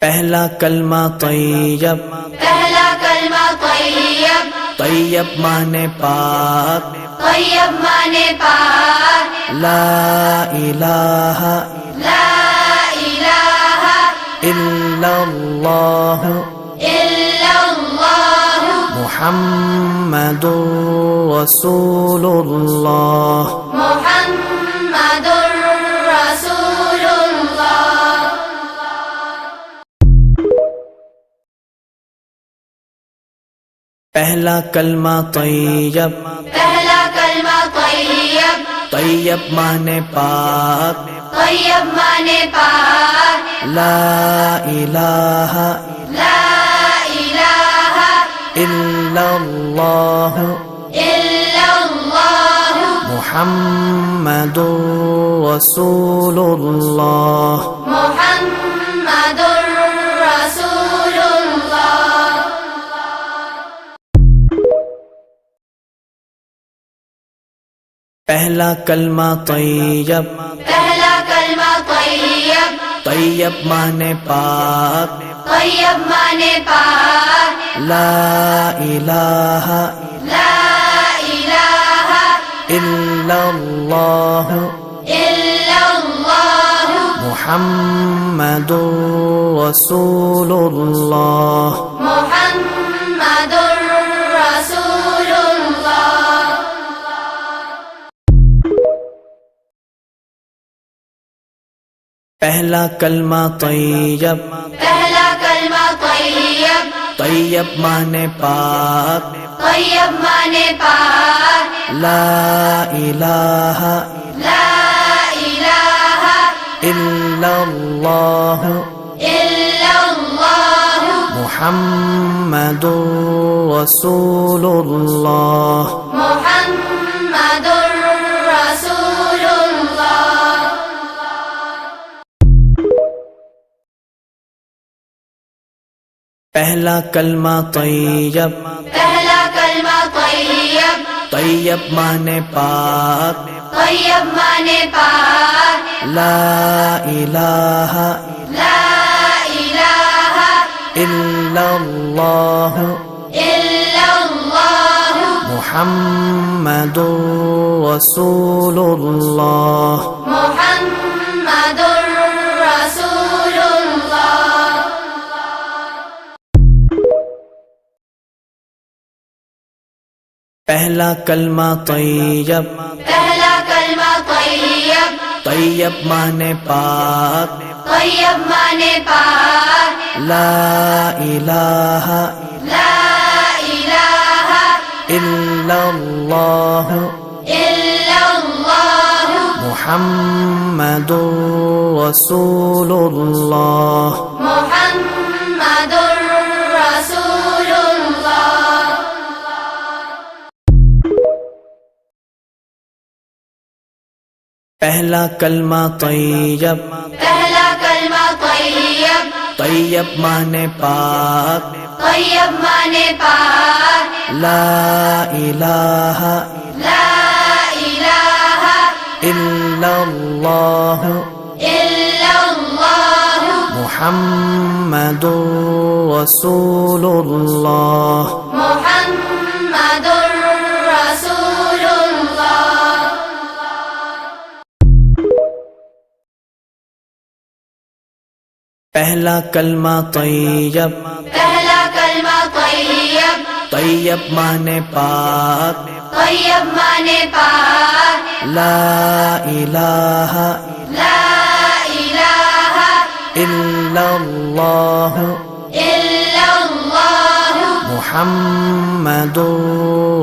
پہلا کلمہ طیب، پہلا کلمہ طیب، طیب مانے پاک، طیب مانے پاک، لا الہ لا الہ الا اللہ الا اللہ محمد رسول اللہ۔ محمد رسول اللہ۔ پہلا کلمہ طیب، پہلا کلمہ طیب، طیب مانے پاک، طیب مانے پاک، لا الہ لا الہ الا اللہ الا اللہ محمد رسول اللہ۔ محمد رسول اللہ۔ پہلا کلمہ طیب، پہلا کلمہ طیب، طیب مانے پاک، طیب مانے پاک، لا الہ لا الہ الا اللہ الا اللہ محمد رسول اللہ۔ محمد رسول اللہ۔ پہلا کلمہ طیب، پہلا کلمہ طیب، طیب مانے پاک، طیب مانے پاک، لا الہ لا الہ الا اللہ الا اللہ محمد رسول اللہ۔ محمد رسول اللہ۔ پہلا کلمہ طیب، پہلا کلمہ طیب، طیب مانے پاک، طیب مانے پاک، لا الہ لا الہ الا اللہ الا اللہ محمد رسول اللہ۔ محمد رسول اللہ۔ پہلا کلمہ طیب، پہلا کلمہ طیب، طیب مانے پاک، طیب مانے پاک، لا الہ لا الہ الا اللہ الا اللہ محمد رسول اللہ۔ محمد رسول اللہ۔ پہلا کلمہ طیب، پہلا کلمہ طیب، طیب مانے پاک، طیب مانے پاک، لا الہ لا الہ الا اللہ الا اللہ محمد رسول اللہ۔ محمد رسول اللہ۔ پہلا کلمہ طیب، پہلا کلمہ طیب، طیب مانے پاک، طیب مانے پاک، لا الہ لا الہ الا اللہ الا اللہ محمد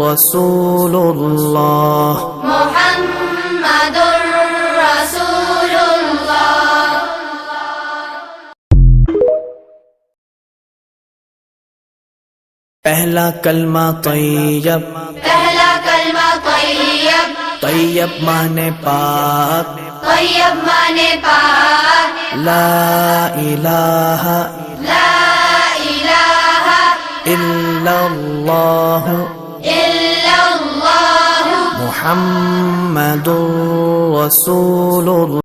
رسول اللہ۔ محمد رسول اللہ۔ پہلا کلمہ طیب، پہلا کلمہ طیب، طیب مانے پاک، طیب مانے پاک، لا الہ لا الہ الا اللہ الا اللہ محمد رسول اللہ۔